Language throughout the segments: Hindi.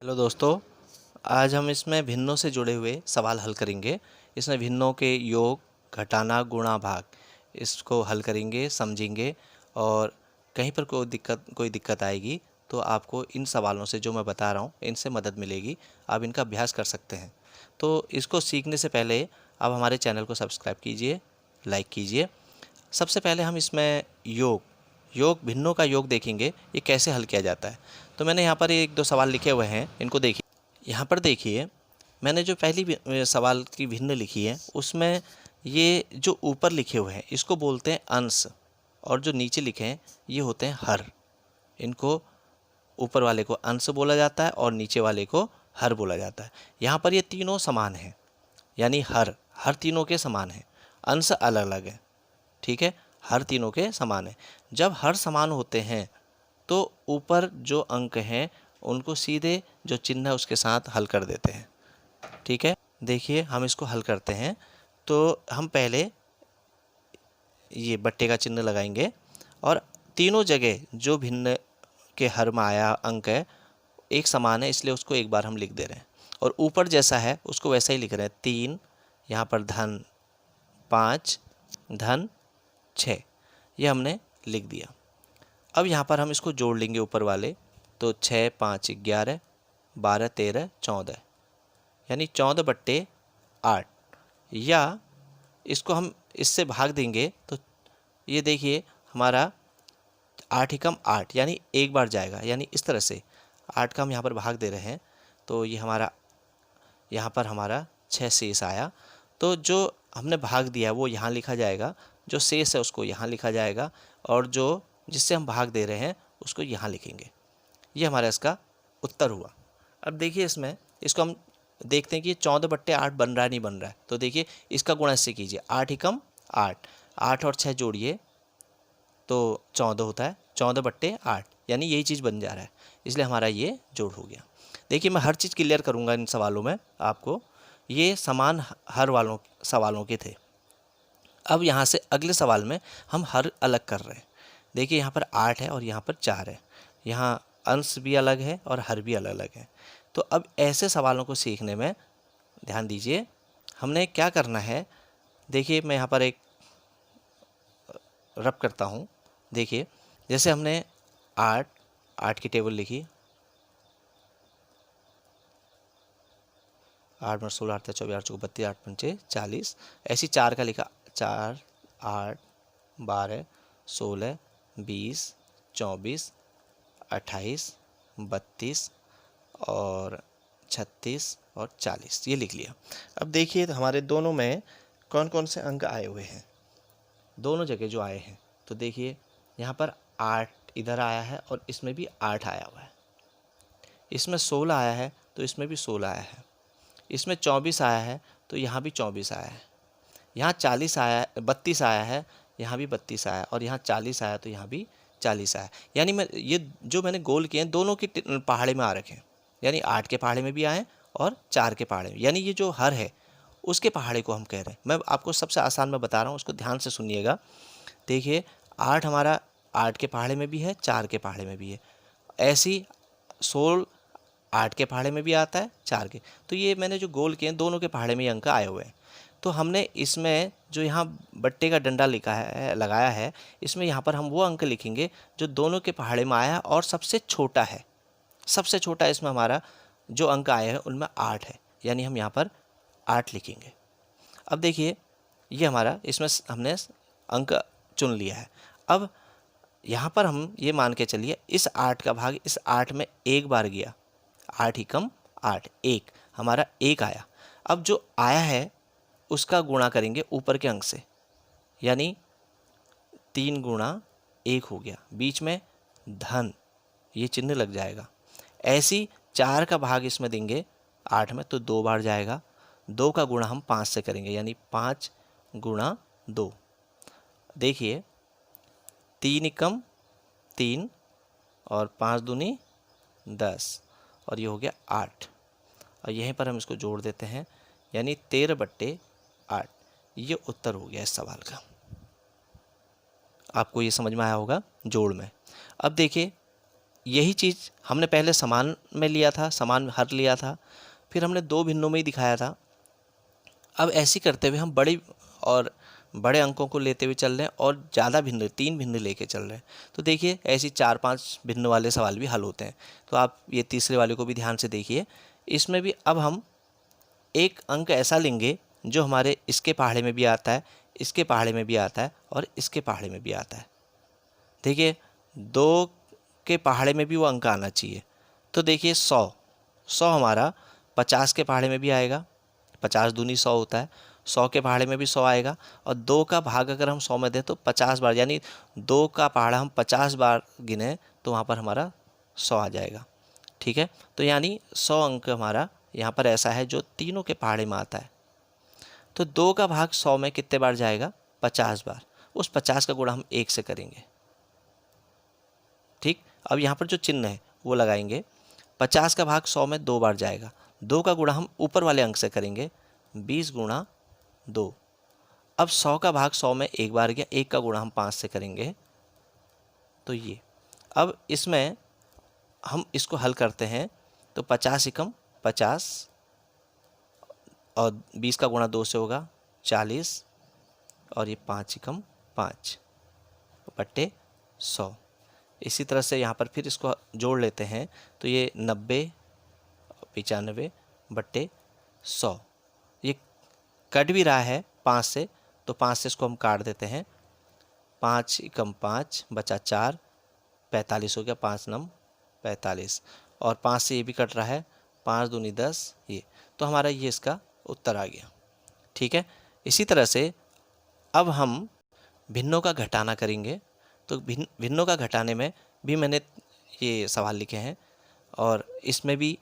हेलो दोस्तों, आज हम इसमें भिन्नों से जुड़े हुए सवाल हल करेंगे। इसमें भिन्नों के योग, घटाना, गुणा, भाग इसको हल करेंगे, समझेंगे। और कहीं पर कोई दिक्कत आएगी तो आपको इन सवालों से जो मैं बता रहा हूँ इनसे मदद मिलेगी। आप इनका अभ्यास कर सकते हैं। तो इसको सीखने से पहले आप हमारे चैनल को सब्सक्राइब कीजिए, लाइक कीजिए। सबसे पहले हम इसमें योग भिन्नों का योग देखेंगे, ये कैसे हल किया जाता है। तो मैंने यहाँ पर एक दो सवाल लिखे हुए हैं, इनको देखिए। यहाँ पर देखिए, मैंने जो पहली सवाल की भिन्न लिखी है उसमें ये जो ऊपर लिखे हुए हैं इसको बोलते हैं अंश, और जो नीचे लिखे हैं ये होते हैं हर। इनको ऊपर वाले को अंश बोला जाता है और नीचे वाले को हर बोला जाता है। यहाँ पर ये तीनों समान हैं, यानी हर हर तीनों के समान है, अंश अलग अलग है। ठीक है, हर तीनों के समान है। जब हर समान होते हैं तो ऊपर जो अंक हैं उनको सीधे जो चिन्ह है उसके साथ हल कर देते हैं। ठीक है, देखिए हम इसको हल करते हैं। तो हम पहले ये बट्टे का चिन्ह लगाएंगे और तीनों जगह जो भिन्न के हर में आया अंक है एक समान है, इसलिए उसको एक बार हम लिख दे रहे हैं। और ऊपर जैसा है उसको वैसा ही लिख रहे हैं। 3, यहाँ पर धन 5, धन 6, ये हमने लिख दिया। अब यहाँ पर हम इसको जोड़ लेंगे ऊपर वाले। तो 6, 5, 11, 12, 13, 14, यानी 14/8। या इसको हम इससे भाग देंगे तो ये देखिए हमारा 8 एकम 8, यानी एक बार जाएगा, यानी इस तरह से 8 का हम यहाँ पर भाग दे रहे हैं। तो ये हमारा यहाँ पर हमारा 6 शेष आया। तो जो हमने भाग दिया वो यहाँ लिखा जाएगा, जो शेष है उसको यहाँ लिखा जाएगा, और जो जिससे हम भाग दे रहे हैं उसको यहाँ लिखेंगे। ये हमारा इसका उत्तर हुआ। अब देखिए इसमें इसको हम देखते हैं कि 14/8 बन रहा है नहीं बन रहा है। तो देखिए इसका गुणा इससे कीजिए, 8 एकम 8, 8 और 6 जोड़िए तो 14 होता है, 14/8, यानी यही चीज़ बन जा रहा है, इसलिए हमारा ये जोड़ हो गया। देखिए मैं हर चीज़ क्लियर करूँगा इन सवालों में आपको। ये समान हर वालों सवालों के थे। अब यहाँ से अगले सवाल में हम हर अलग कर रहे हैं। देखिए यहाँ पर 8 है और यहाँ पर 4 है, यहाँ अंश भी अलग है और हर भी अलग अलग है। तो अब ऐसे सवालों को सीखने में ध्यान दीजिए, हमने क्या करना है। देखिए मैं यहाँ पर एक रब करता हूँ। देखिए जैसे हमने 8 की टेबल लिखी, 8 में 16, 8 24, 8 चौको 32, 8 पंचे 40, ऐसी 4 का लिखा, 4, 8, 12, 16, 20, 24, 28, 32 और 36 और 40, ये लिख लिया। अब देखिए तो हमारे दोनों में कौन कौन से अंक आए हुए हैं, दोनों जगह जो आए हैं। तो देखिए यहाँ पर 8 इधर आया है और इसमें भी 8 आया हुआ है। इसमें 16 आया है तो इसमें भी 16 आया है। इसमें 24 आया है तो यहाँ भी 24 आया है। यहाँ 40 आया, 32 आया है, यहाँ भी 32 आया, और यहाँ 40 आया तो यहाँ भी 40 आया। यानी मैं ये जो मैंने गोल किए हैं दोनों की पहाड़े में आ रखे हैं, यानी 8 के पहाड़े में भी आए और 4 के पहाड़े में, यानी ये जो हर है उसके पहाड़े को हम कह रहे हैं। मैं आपको सबसे आसान में बता रहा हूँ, उसको ध्यान से सुनिएगा। देखिए 8 हमारा 8 के पहाड़े में भी है, 4 के पहाड़े में भी है। ऐसी 16 8 के पहाड़े में भी आता है, 4 के। तो ये मैंने जो गोल किए हैं दोनों के पहाड़े में ये अंक आए हुए हैं। तो हमने इसमें जो यहाँ बट्टे का डंडा लिखा है, लगाया है, इसमें यहाँ पर हम वो अंक लिखेंगे जो दोनों के पहाड़े में आया और सबसे छोटा है। सबसे छोटा इसमें हमारा जो अंक आए हैं उनमें 8 है, यानी हम यहाँ पर 8 लिखेंगे। अब देखिए ये हमारा इसमें हमने अंक चुन लिया है। अब यहाँ पर हम ये मान के चलिए इस 8 का भाग इस 8 में एक बार गया, 8 एकम 8, 1 हमारा 1 आया। अब जो आया है उसका गुणा करेंगे ऊपर के अंक से, यानी 3 गुणा 1 हो गया, बीच में धन ये चिन्ह लग जाएगा। ऐसी 4 का भाग इसमें देंगे 8 में तो 2 बार जाएगा। 2 का गुणा हम 5 से करेंगे, यानी 5 गुणा 2। देखिए 3 एकम 3 और 5 दूनी 10, और ये हो गया 8। और यहीं पर हम इसको जोड़ देते हैं, यानी 13/8। ये उत्तर हो गया इस सवाल का। आपको ये समझ में आया होगा जोड़ में। अब देखिए यही चीज़ हमने पहले समान में लिया था, समान हर लिया था, फिर हमने दो भिन्नों में ही दिखाया था। अब ऐसे करते हुए हम बड़े अंकों को लेते हुए चल रहे हैं और ज़्यादा भिन्न, 3 भिन्न लेके चल रहे हैं। तो देखिए ऐसी 4-5 भिन्न वाले सवाल भी हल होते हैं। तो आप ये तीसरे वाले को भी ध्यान से देखिए। इसमें भी अब हम एक अंक ऐसा लेंगे जो हमारे इसके पहाड़े में भी आता है, इसके पहाड़े में भी आता है और इसके पहाड़े में भी आता है। देखिए 2 के पहाड़े में भी वो अंक आना चाहिए। तो देखिए 100 हमारा 50 के पहाड़े में भी आएगा, 50 दूनी 100 होता है, 100 के पहाड़े में भी 100 आएगा। और 2 का भाग अगर हम 100 में दें तो 50 बार, यानी 2 का पहाड़ा हम 50 बार गिने तो वहाँ पर हमारा 100 आ जाएगा। ठीक है, तो यानी 100 अंक हमारा यहाँ पर ऐसा है जो तीनों के पहाड़े में आता है। तो 2 का भाग 100 में कितने बार जाएगा? 50 बार। उस 50 का गुणा हम 1 से करेंगे। ठीक, अब यहाँ पर जो चिन्ह है वो लगाएंगे। 50 का भाग 100 में 2 बार जाएगा, 2 का गुणा हम ऊपर वाले अंक से करेंगे, 20 गुणा 2। अब 100 का भाग 100 में 1 बार गया, 1 का गुणा हम 5 से करेंगे। तो ये अब इसमें हम इसको हल करते हैं तो 50 एकम 50 और 20 का गुणा 2 से होगा 40 और ये 5 एकम 5 बट्टे 100। इसी तरह से यहाँ पर फिर इसको जोड़ लेते हैं तो ये 90 95 बट्टे 100। ये कट भी रहा है 5 से, तो 5 से इसको हम काट देते हैं। 5 एकम 5 बचा 4, 45 हो गया, 5 नम 45 और 5 से ये भी कट रहा है, 5 दूनी 10 ये। तो हमारा ये इसका उत्तर आ गया। ठीक है, इसी तरह से अब हम भिन्नों का घटाना करेंगे। तो भिन्नों का घटाने में भी मैंने ये सवाल लिखे हैं और इसमें भी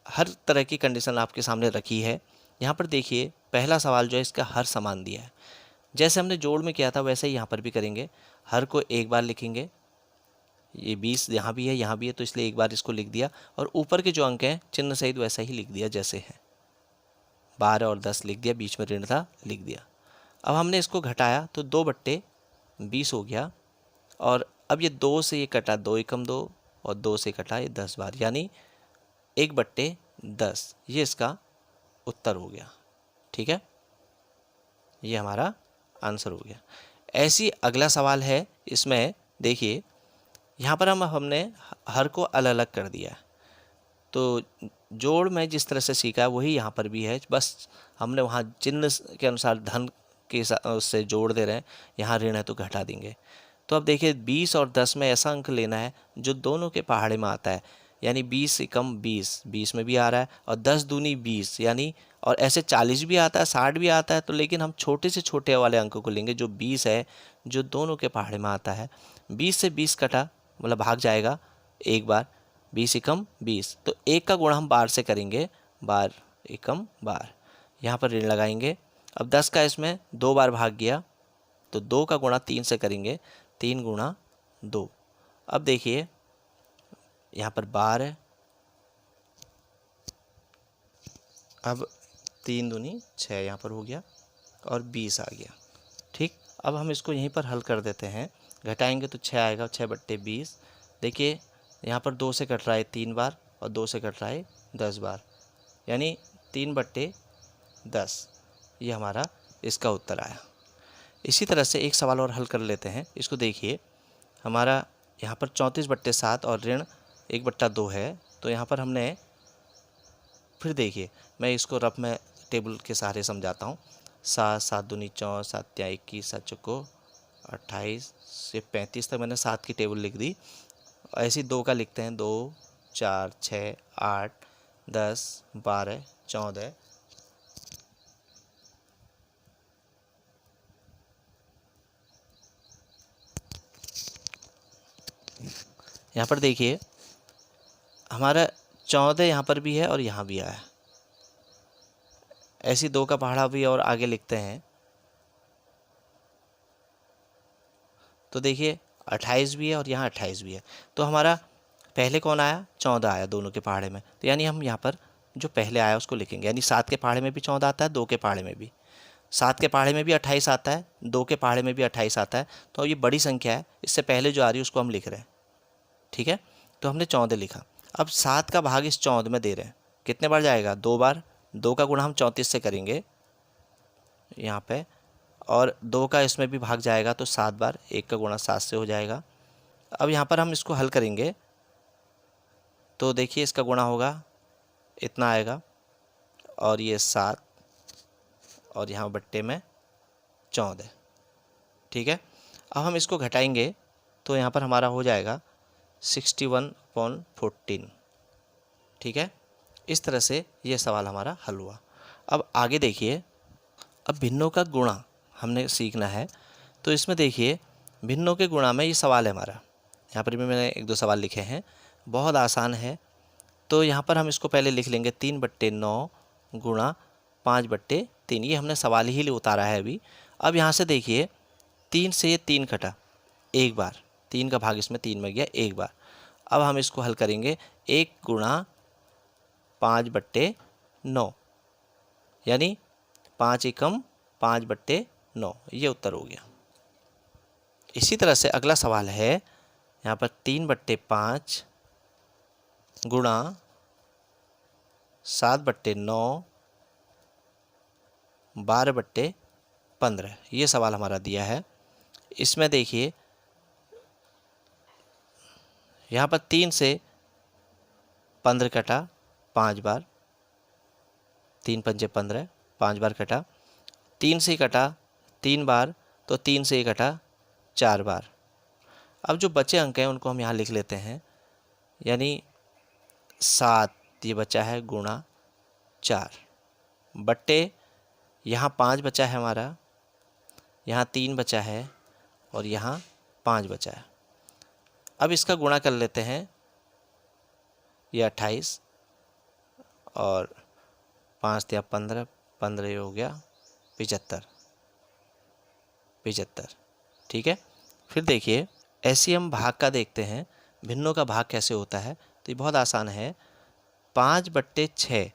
हर तरह की कंडीशन आपके सामने रखी है। यहाँ पर देखिए पहला सवाल जो है इसका हर समान दिया है। जैसे हमने जोड़ में किया था वैसे ही यहाँ पर भी करेंगे। हर को एक बार लिखेंगे, ये 20 यहाँ भी है यहाँ भी है तो इसलिए एक बार इसको लिख दिया और ऊपर के जो अंक हैं चिन्ह सहित वैसा ही लिख दिया जैसे है। 12 और 10 लिख दिया, बीच में ऋण था लिख दिया। अब हमने इसको घटाया तो 2/20 हो गया और अब ये 2 से ये कटा 2 एकम 2 और 2 से कटा ये 10 बार, यानी 1/10 ये इसका उत्तर हो गया। ठीक है, ये हमारा आंसर हो गया। ऐसी अगला सवाल है, इसमें देखिए यहाँ पर हमने हर को अलग अलग कर दिया है। तो जोड़ में जिस तरह से सीखा है वही यहाँ पर भी है, बस हमने वहाँ चिन्ह के अनुसार धन के उससे जोड़ दे रहे हैं, यहाँ ऋण है तो घटा देंगे। तो अब देखिए 20 और 10 में ऐसा अंक लेना है जो दोनों के पहाड़े में आता है, यानी 20 एकम 20, 20 में भी आ रहा है और 10 दूनी 20, यानी और ऐसे 40 भी आता है 60 भी आता है। तो लेकिन हम छोटे से छोटे वाले अंक को लेंगे जो 20 है, जो दोनों के पहाड़े में आता है। 20 से 20 कटा मतलब भाग जाएगा एक बार, 20 एकम 20, तो 1 का गुणा हम बार से करेंगे, बार एकम बार, यहाँ पर ऋण लगाएंगे। अब 10 का इसमें 2 बार भाग गया तो 2 का गुणा 3 से करेंगे, 3 गुणा 2। अब देखिए यहाँ पर बार है, अब 3 दूनी 6 यहाँ पर हो गया और 20 आ गया। ठीक, अब हम इसको यहीं पर हल कर देते हैं, घटाएंगे तो 6 आएगा, 6/20। देखिए यहाँ पर 2 से कट रहा है 3 बार और 2 से कट रहा है 10 बार, यानी 3/10 ये हमारा इसका उत्तर आया। इसी तरह से एक सवाल और हल कर लेते हैं। इसको देखिए, हमारा यहाँ पर 34/7 और ऋण 1/2 है। तो यहाँ पर हमने फिर देखिए, मैं इसको रफ में टेबल के सहारे समझाता हूँ। 7, 7 दूनी 14, 7 या 21, 7 चौको 28 से 35 तक मैंने 7 की टेबल लिख दी। ऐसे 2 का लिखते हैं, 2, 4, 6, 8, 10, 12, 14। यहाँ पर देखिए हमारा 14 यहाँ पर भी है और यहाँ भी आया। ऐसी 2 का पहाड़ा भी और आगे लिखते हैं तो देखिए 28 भी है और यहाँ 28 भी है। तो हमारा पहले कौन आया? 14 आया दोनों के पहाड़े में। तो यानी हम यहाँ पर जो पहले आया उसको लिखेंगे, यानी 7 के पहाड़े में भी 14 आता है, 2 के पहाड़े में भी 7 के पहाड़े में भी 28 आता है, 2 के पहाड़े में भी 28 आता है। तो ये बड़ी संख्या है, इससे पहले जो आ रही है उसको हम लिख रहे हैं। ठीक है, तो हमने 14 लिखा। अब 7 का भाग इस 14 में दे रहे हैं, कितने बार जाएगा? 2 बार। 2 का गुणा हम 34 से करेंगे यहाँ पे, और 2 का इसमें भी भाग जाएगा तो 7 बार, 1 का गुणा 7 से हो जाएगा। अब यहाँ पर हम इसको हल करेंगे तो देखिए इसका गुणा होगा, इतना आएगा, और ये 7 और यहाँ बट्टे में 14। ठीक है। अब हम इसको घटाएंगे तो यहाँ पर हमारा हो जाएगा 61/14। ठीक है। इस तरह से ये सवाल हमारा हल हुआ। अब आगे देखिए, अब भिन्नों का गुणा हमने सीखना है। तो इसमें देखिए भिन्नों के गुणा में ये सवाल है हमारा, यहाँ पर भी मैंने 1-2 सवाल लिखे हैं, बहुत आसान है। तो यहाँ पर हम इसको पहले लिख लेंगे 3/9 गुणा 5/3। ये हमने सवाल ही उतारा है अभी। अब यहाँ से देखिए 3 से ये 3 कटा एक बार, 3 का भाग इसमें 3 में गया एक बार। अब हम इसको हल करेंगे 1 गुणा 5/9, यानी 5 एकम 5/9, ये उत्तर हो गया। इसी तरह से अगला सवाल है यहाँ पर 3/5 गुणा 7/9 12/15, ये सवाल हमारा दिया है। इसमें देखिए यहाँ पर 3 से 15 कटा 5 बार, 3 पंजे 15, 5 बार कटा। 3 से कटा 3 बार, तो 3 से कटा 4 बार। अब जो बचे अंक हैं उनको हम यहाँ लिख लेते हैं, यानी 7 ये बचा है गुणा 4 बट्टे, यहाँ 5 बचा है हमारा, यहाँ 3 बचा है और यहाँ 5 बचा है। अब इसका गुणा कर लेते हैं, ये 28 और 5 दिया 15, 15 हो गया 75। ठीक है। फिर देखिए ऐसे हम भाग का देखते हैं, भिन्नों का भाग कैसे होता है। तो ये बहुत आसान है, 5/6।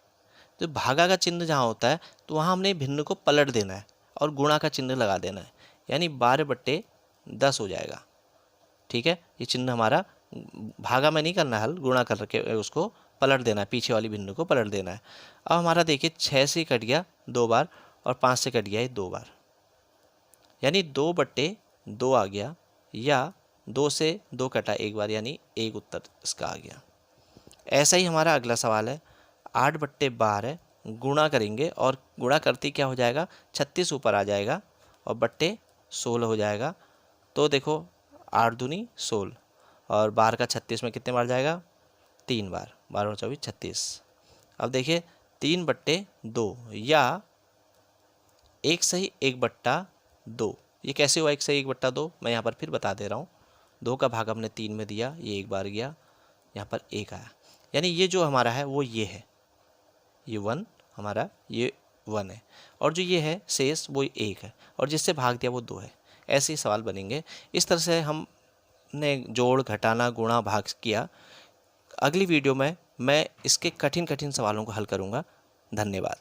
तो भागा का चिन्ह जहाँ होता है तो वहाँ हमने भिन्न को पलट देना है और गुणा का चिन्ह लगा देना है, यानी 12/10 हो जाएगा। ठीक है। ये चिन्ह हमारा भागा में नहीं करना हल, गुणा करके उसको पलट देना है, पीछे वाली भिन्न को पलट देना है। अब हमारा देखिए 6 से कट गया 2 बार और 5 से कट गया ये 2 बार, यानी 2/2 आ गया, या 2 से 2 कटा एक बार, यानी 1 उत्तर इसका आ गया। ऐसा ही हमारा अगला सवाल है 8/12 गुणा करेंगे, और गुणा करते क्या हो जाएगा, 36 ऊपर आ जाएगा और बट्टे 16 हो जाएगा। तो देखो 8 दूनी 16 और 12 का 36 में कितने बार जाएगा, 3 बार, 12 और 24 36। अब देखिए 3/2 या 1 सही 1/2, ये कैसे हुआ 1 सही 1/2, मैं यहाँ पर फिर बता दे रहा हूँ। 2 का भाग हमने 3 में दिया, ये एक बार गया, यहाँ पर 1 आया, यानी ये जो हमारा है वो ये है, ये 1 हमारा, ये 1 है, और जो ये है शेष वो 1 है, और जिससे भाग दिया वो 2 है। ऐसे ही सवाल बनेंगे। इस तरह से हमने जोड़, घटाना, गुणा, भाग किया। अगली वीडियो में मैं इसके कठिन सवालों को हल करूँगा। धन्यवाद।